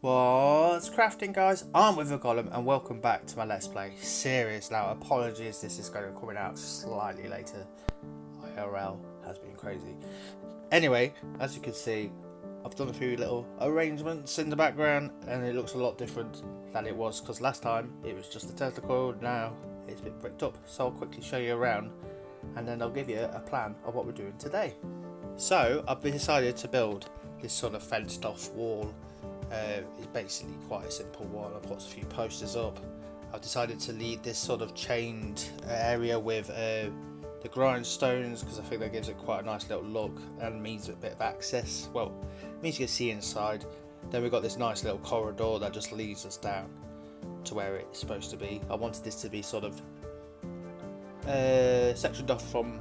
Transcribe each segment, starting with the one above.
What's crafting, guys? I'm with a golem and welcome back to my Let's Play series. Now, apologies, this is going to be coming out slightly later. IRL has been crazy. Anyway, as you can see, I've done a few little arrangements in the background and it looks a lot different than it was because last time it was just a tentacle. Now it's been bricked up, so I'll quickly show you around and then I'll give you a plan of what we're doing today. So I've decided to build this sort of fenced off wall. It's basically quite a simple one. I put a few posters up. I've decided to lead this sort of chained area with the grindstones because I think that gives it quite a nice little look and means a bit of access. Well, it means you can see inside. Then we've got this nice little corridor that just leads us down to where it's supposed to be. I wanted this to be sort of sectioned off from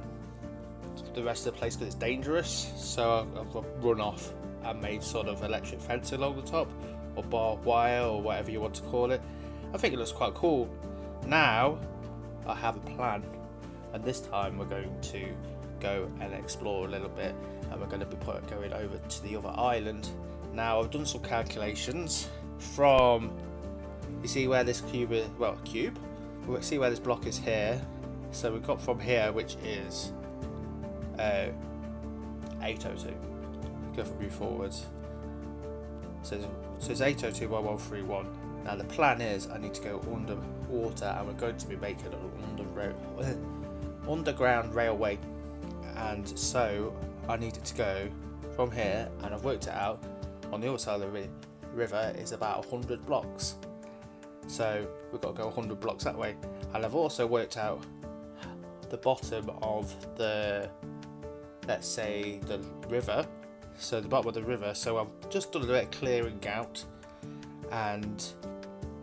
the rest of the place because it's dangerous. So I've run off and made sort of electric fence along the top, or barbed wire, or whatever you want to call it. I think it looks quite cool. Now I have a plan, and this time we're going to go and explore a little bit, and we're going to be going over to the other island. Now I've done some calculations from, you see where this cube is, well, cube? We'll see where this block is here. So we've got from here, which is 802. Go from you forwards. So it's 802 by 131. Now the plan is I need to go underwater, and we're going to be making an underground railway. And so I needed to go from here, and I've worked it out. On the other side of the river is about 100 blocks. So we've got to go 100 blocks that way. And I've also worked out the bottom of the, let's say, the river. So the bottom of the river, so I've just done a bit of clearing out, and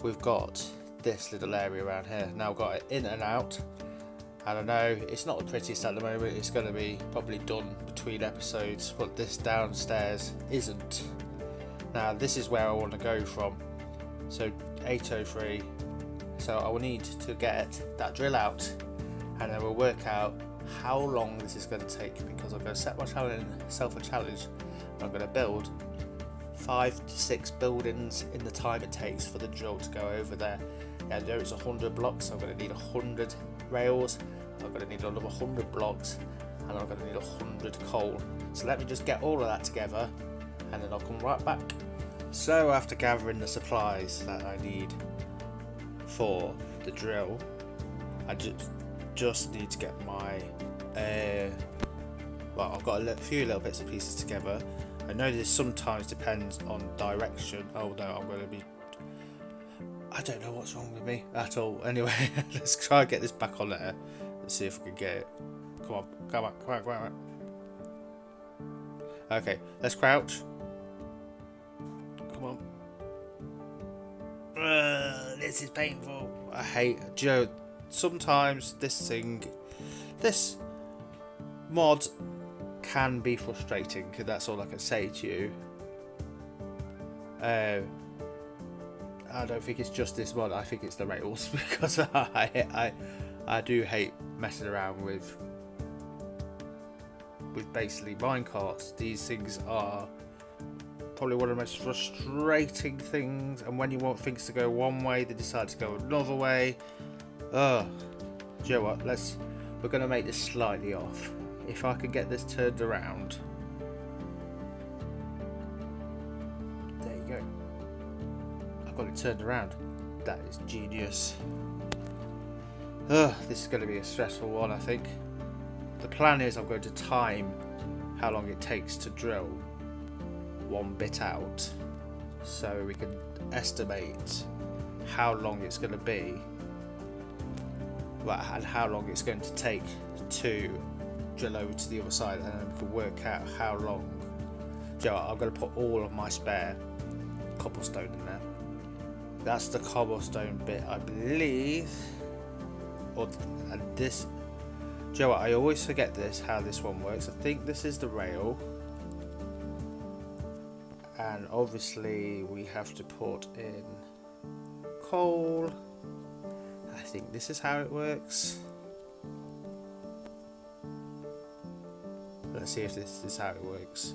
we've got this little area around here. Now I've got it in and out, and I know it's not the prettiest at the moment. It's going to be probably done between episodes, but this downstairs isn't. Now this is where I want to go from, so 803, so I will need to get that drill out, and then we'll work out how long this is going to take, because I'm going to set myself a challenge. I'm going to build 5 to 6 buildings in the time it takes for the drill to go over there. Yeah, there it's 100 blocks, so I'm going to need 100 rails, I'm going to need another 100 blocks, and I'm going to need 100 coal. So let me just get all of that together, and then I'll come right back. So after gathering the supplies that I need for the drill, I just need to get my well, I've got a few little bits and pieces together. I know this sometimes depends on direction. Oh no, I don't know what's wrong with me at all. Anyway, let's try and get this back on there. Let's see if we can get it. Come on. Okay, let's crouch. Come on. This is painful. I hate Joe. Sometimes this mod can be frustrating, because that's all I can say to you. I don't think it's just this mod. I think it's the rails, because I do hate messing around with basically minecarts. These things are probably one of the most frustrating things, and when you want things to go one way, they decide to go another way. Do you know what? We're going to make this slightly off. If I can get this turned around. There you go. I've got it turned around. That is genius. This is going to be a stressful one, I think. The plan is I'm going to time how long it takes to drill one bit out, so we can estimate how long it's going to be, and how long it's going to take to drill over to the other side, and then we can work out how long. I'm going to put all of my spare cobblestone in there. That's the cobblestone bit, I believe. And this, I always forget how this one works. I think this is the rail, and obviously we have to put in coal. I think this is how it works. Let's see if this is how it works.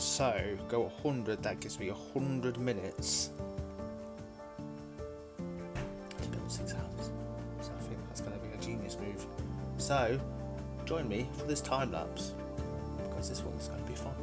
So go 100, that gives me 100 minutes to build 6 houses. So I think that's going to be a genius move. So join me for this time lapse, because this one's going to be fun.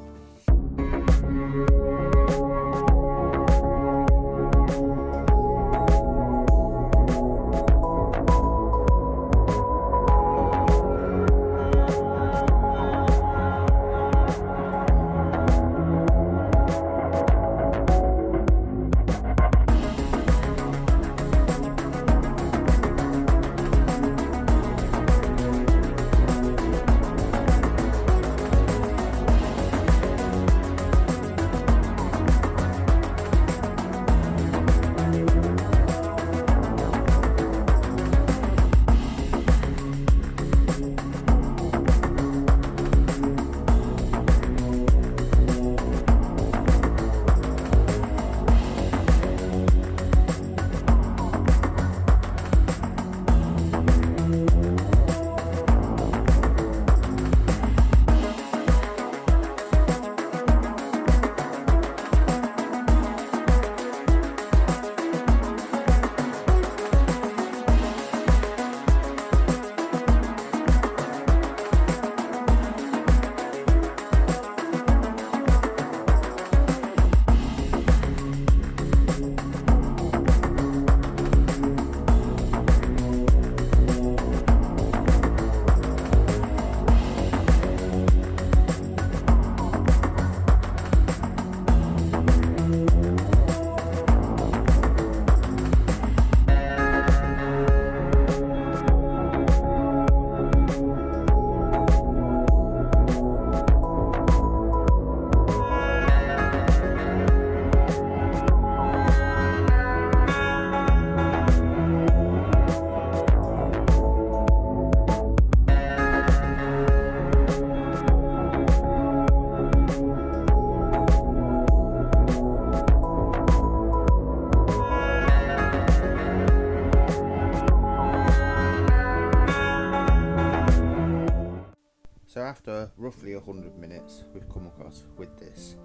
So after roughly 100 minutes, we've come across with this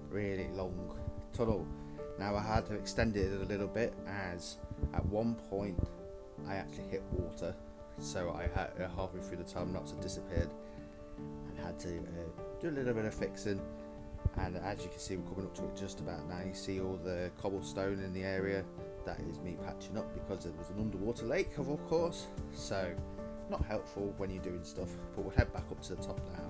really long tunnel. Now I had to extend it a little bit, as at one point I actually hit water, so I had halfway through the time knocks had disappeared and had to do a little bit of fixing. And as you can see, we're coming up to it just about now. You see all the cobblestone in the area, that is me patching up because it was an underwater lake, of course, so not helpful when you're doing stuff. But we'll head back up to the top now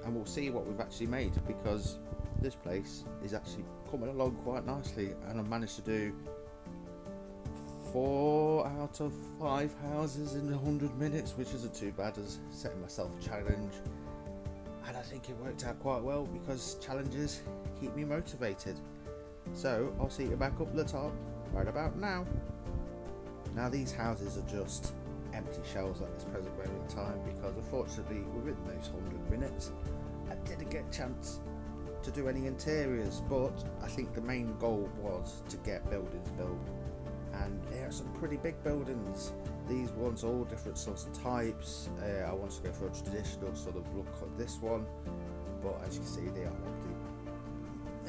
and we'll see what we've actually made, because this place is actually coming along quite nicely, and I've managed to do 4 out of 5 houses in 100 minutes, which isn't too bad, as setting myself a challenge. And I think it worked out quite well, because challenges keep me motivated. So I'll see you back up the top right about now. Now these houses are just empty shells at this present moment in time, because unfortunately within those 100 minutes I didn't get a chance to do any interiors, but I think the main goal was to get buildings built, and there are some pretty big buildings. These ones are all different sorts of types. I want to go for a traditional sort of look at this one, but as you can see they are empty.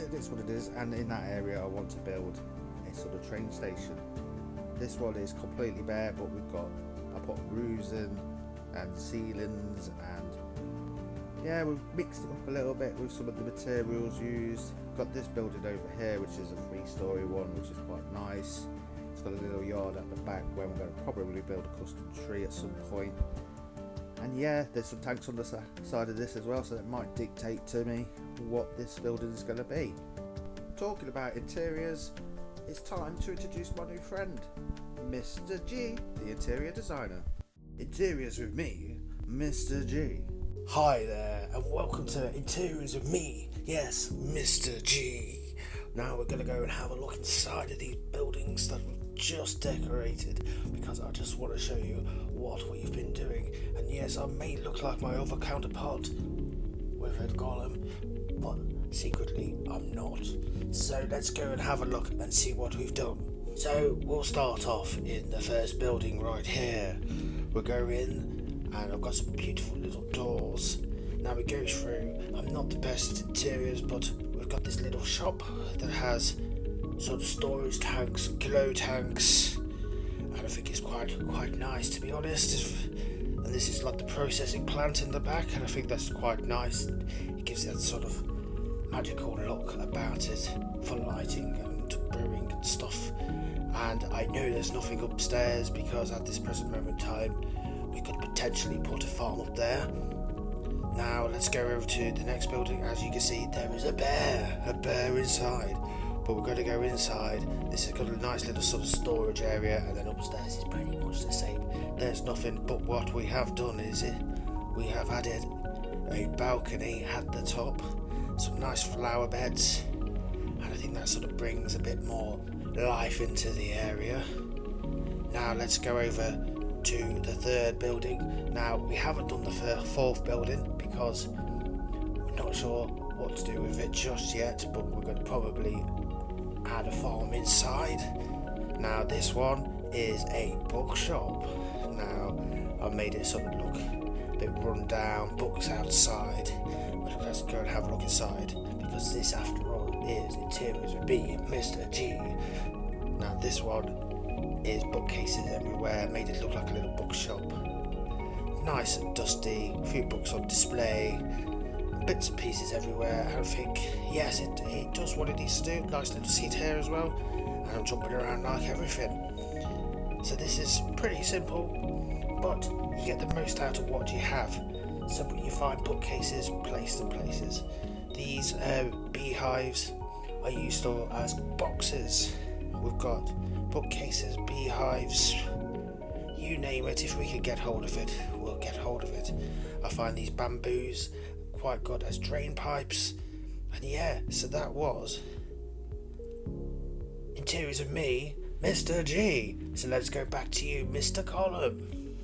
It is what it is. And in that area I want to build a sort of train station. This one is completely bare, but I put roofs in and ceilings, and yeah, we've mixed it up a little bit with some of the materials used. Got this building over here, which is a 3-story one, which is quite nice. It's got a little yard at the back where we're going to probably build a custom tree at some point. And yeah, there's some tanks on the side of this as well, so it might dictate to me what this building is going to be. Talking about interiors, it's time to introduce my new friend, Mr. G, the interior designer. Interiors with me, Mr. G. Hi there, and welcome to Interiors with me, yes, Mr. G. Now we're going to go and have a look inside of these buildings that we've just decorated because I just want to show you what we've been doing. And yes, I may look like my other counterpart with Red Golem, but secretly I'm not. So let's go and have a look and see what we've done. So we'll start off in the first building right here. We'll go in and I've got some beautiful little doors. Now we go through. I'm not the best at interiors, but we've got this little shop that has sort of storage tanks, glow tanks, and I think it's quite nice, to be honest. And this is like the processing plant in the back, and I think that's quite nice. It gives that sort of magical look about it for lighting and brewing and stuff. And I know there's nothing upstairs because at this present moment in time we could potentially put a farm up there. Now let's go over to the next building. As you can see, there is a bear inside, but we're going to go inside. This has got a nice little sort of storage area, and then upstairs is pretty much the same. There's nothing, but what we have done is we have added a balcony at the top, some nice flower beds, and I think that sort of brings a bit more life into the area. Now let's go over to the third building. Now we haven't done the fourth building because we're not sure what to do with it just yet, but we're going to probably add a farm inside. Now this one is a bookshop. Now I've made it sort of look a bit run down, books outside, but let's go and have a look inside because this after all is Interiors with me, Mr. G. Now this one is bookcases everywhere, made it look like a little bookshop. Nice and dusty, a few books on display, bits and pieces everywhere. I think, yes, it does what it needs to do. Nice little seat here as well, and I'm jumping around like everything. So this is pretty simple, but you get the most out of what you have. So you find bookcases placed in places. These beehives are used as boxes. We've got bookcases, beehives, you name it. If we can get hold of it, we'll get hold of it. I find these bamboos quite good as drain pipes. And yeah, so that was Interiors of me, Mr. G. So let's go back to you, Mr. Column.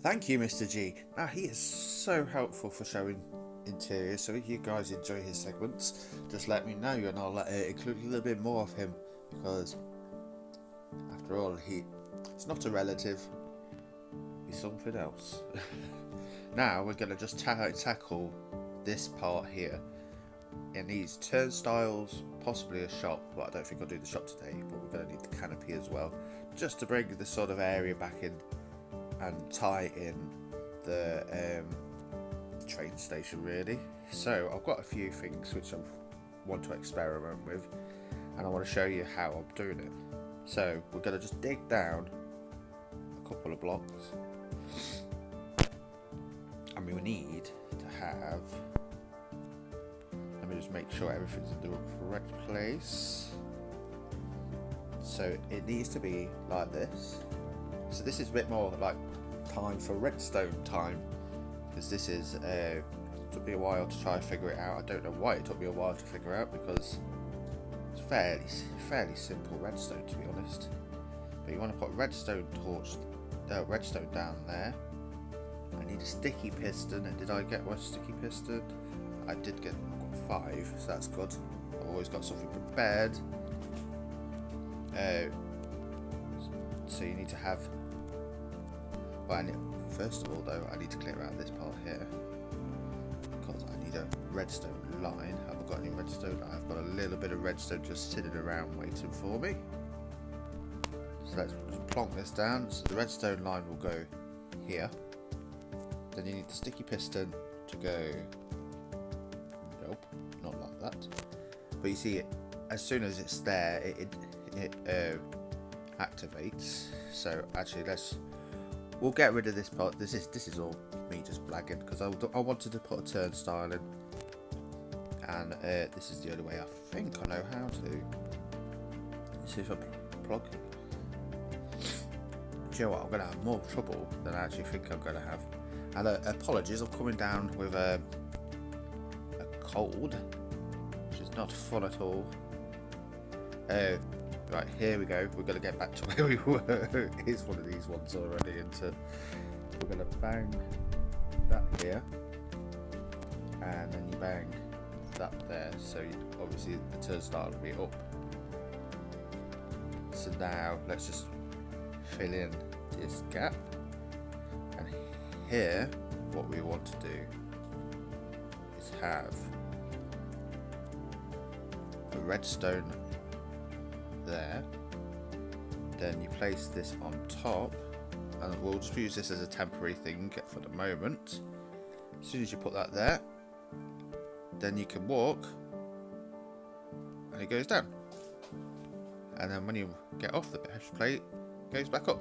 Thank you, Mr. G. Now he is so helpful for showing interiors, so if you guys enjoy his segments, just let me know and I'll include a little bit more of him, because after all, he's not a relative, he's something else. Now we're going to just tackle this part here. It needs turnstiles, possibly a shop, but I don't think I'll do the shop today, but we're going to need the canopy as well, just to bring this sort of area back in and tie in the train station really. So I've got a few things which I want to experiment with, and I want to show you how I'm doing it. So we're going to just dig down a couple of blocks, and we need to have, let me just make sure everything's in the correct place. So it needs to be like this. So this is a bit more like time for redstone time, because this is took me a while to try and figure it out. I don't know why it took me a while to figure out, because it's fairly simple redstone, to be honest. But you want to put redstone down there. I need a sticky piston, and did I get one sticky piston? I did get 5, so that's good. I've always got something prepared. So you need to have, well, first of all though, I need to clear out this part here, because I need a redstone line. I haven't got any redstone. I've got a little bit of redstone just sitting around waiting for me. So let's just plonk this down. So the redstone line will go here. Then you need the sticky piston to go, nope, not like that. But you see, as soon as it's there, it activates. So actually, we'll get rid of this part. This is all me just blagging, because I wanted to put a turnstile in, and this is the only way I think I know how to. Let's see if I plug. Do you know what? I'm going to have more trouble than I actually think I'm going to have. And apologies, I'm coming down with a cold, which is not fun at all. Right, here we go. We're going to get back to where we were. It's one of these ones already. We're going to bang that here. And then you bang that there. So obviously the turnstile will be up. So now let's just fill in this gap. And here, what we want to do is have a redstone there. Then you place this on top, and we'll just use this as a temporary thing for the moment. As soon as you put that there, then you can walk and it goes down, and then when you get off the plate, it goes back up.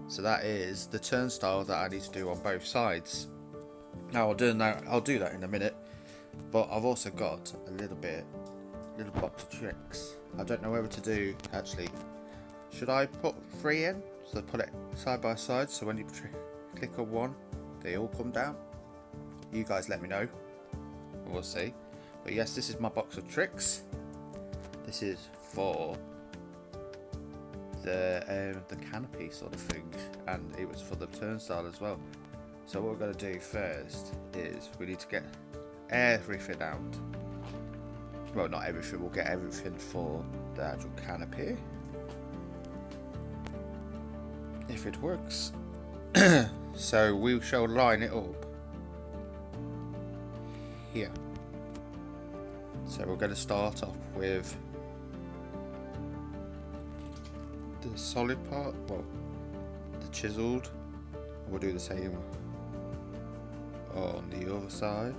So that is the turnstile that I need to do on both sides. Now I'll do that in a minute, but I've also got a little box of tricks. I don't know whether to do, actually, should I put 3 in? So put it side by side, so when you click on one, they all come down. You guys let me know, we'll see. But yes, this is my box of tricks. This is for the canopy sort of thing, and it was for the turnstile as well. So what we're going to do first is we need to get everything out. Well, not everything, we'll get everything for the actual canopy, if it works. So we shall line it up here. So we're going to start off with the solid part, well, the chiseled. We'll do the same on the other side.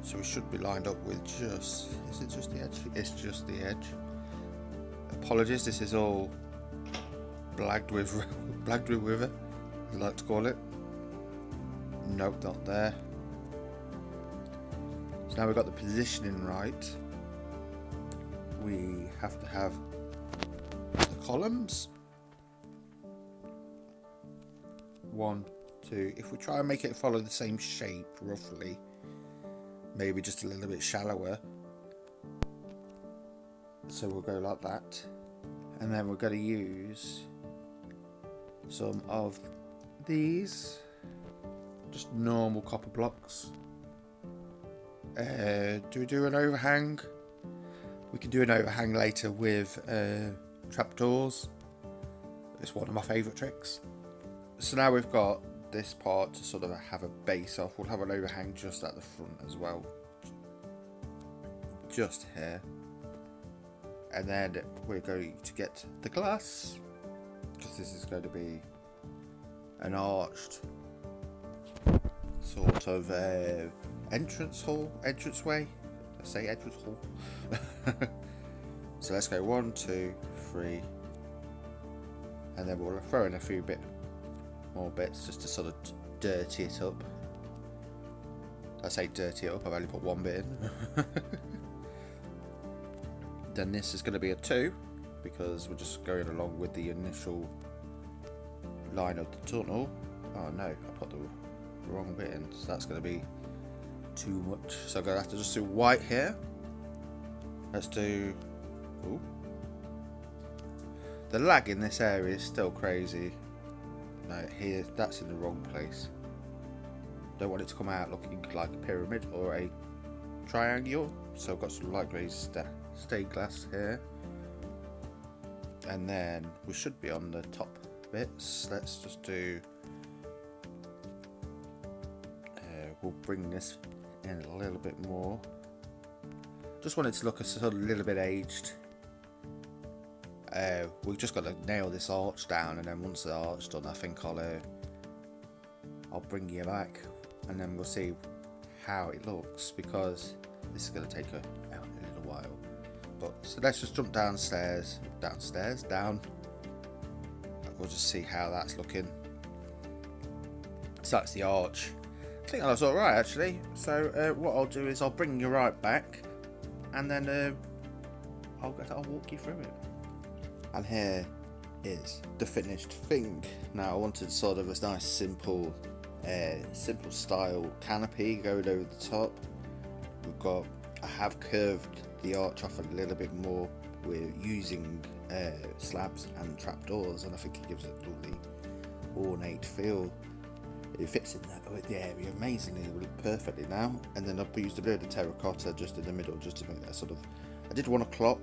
So we should be lined up with just, is it just the edge? It's just the edge. Apologies, this is all blagged with river, as I like to call it. Nope, not there. So now we've got the positioning right. We have to have the columns. 1, 2. If we try and make it follow the same shape roughly, maybe just a little bit shallower, so we'll go like that, and then we're going to use some of these just normal copper blocks. Do we do an overhang? We can do an overhang later with trapdoors. It's one of my favourite tricks. So now we've got this part to sort of have a base off. We'll have an overhang just at the front as well, just here, and then we're going to get the glass, because this is going to be an arched sort of entranceway. Let's say entrance hall. So let's go 1, 2, 3, and then we'll throw in a few more bits just to sort of dirty it up. I say dirty it up, I've only put 1 bit in. Then this is going to be a 2, because we're just going along with the initial line of the tunnel. Oh no, I put the wrong bit in, so that's going to be too much. So I'm going to have to just do white here. Let's do... Ooh. The lag in this area is still crazy. No, here, that's in the wrong place. Don't want it to come out looking like a pyramid or a triangle. So I've got some light grey stained glass here. And then we should be on the top bits. Let's just do... we'll bring this in a little bit more. Just want it to look a sort of little bit aged. We've just got to nail this arch down, and then once the arch's done, I think I'll bring you back, and then we'll see how it looks, because this is going to take a little while. But so let's just jump down. We'll just see how that's looking. So that's the arch. I think that was alright actually. So what I'll do is I'll bring you right back, and then I'll walk you through it. And here is the finished thing. Now I wanted sort of a nice simple style canopy going over the top. I have curved the arch off a little bit more we're using slabs and trapdoors, and I think it gives it a lovely ornate feel. It fits in that with the area amazingly, it will look perfectly now. And then I've used a bit of terracotta just in the middle, just to make that sort of, I did want a clock,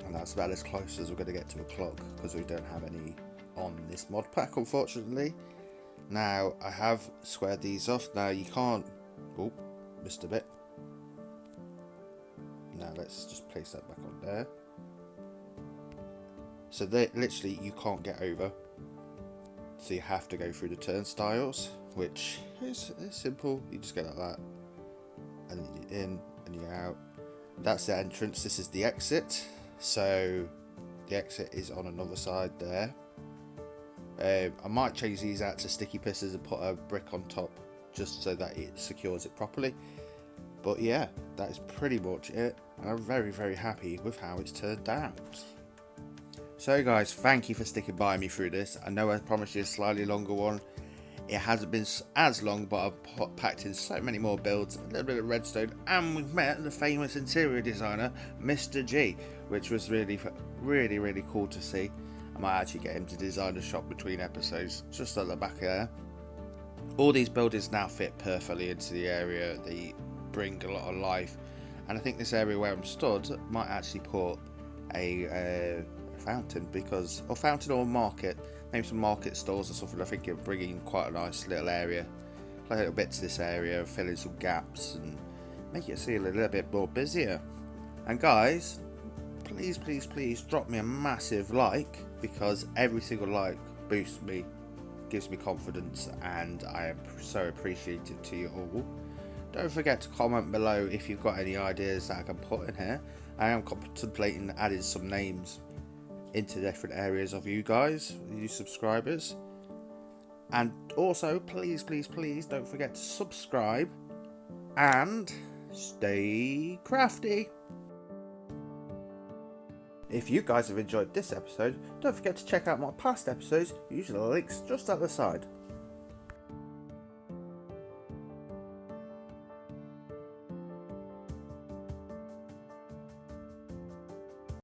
and that's about as close as we're going to get to a clock, because we don't have any on this mod pack, unfortunately. Now I have squared these off. Now you can't, oh, missed a bit. Now let's just place that back on there. So they literally, you can't get over, so you have to go through the turnstiles, which is simple. You just get like that, and you're in and you're out. That's the entrance. This is the exit. So the exit is on another side there. I might change these out to sticky pistons and put a brick on top, just so that it secures it properly. But yeah, that is pretty much it, and I'm very happy with how it's turned out. So guys, thank you for sticking by me through this. I know I promised you a slightly longer one. It hasn't been as long, but I've packed in so many more builds, a little bit of redstone, and we've met the famous interior designer, Mr. G, which was really cool to see. I might actually get him to design a shop between episodes, just at the back there. All these buildings now fit perfectly into the area. They bring a lot of life, and I think this area where I'm stood might actually put a fountain, or fountain or market, maybe some market stalls or something. I think it'll bring in quite a nice little area, play a little bit to this area, fill in some gaps and make it feel a little bit more busier. And guys, please drop me a massive like, because every single like boosts me, gives me confidence, and I am so appreciative to you all. Don't forget to comment below if you've got any ideas that I can put in here. I am contemplating adding some names into different areas of you guys, you subscribers. And also, please don't forget to subscribe and stay crafty. If you guys have enjoyed this episode, don't forget to check out my past episodes using the links just at the side.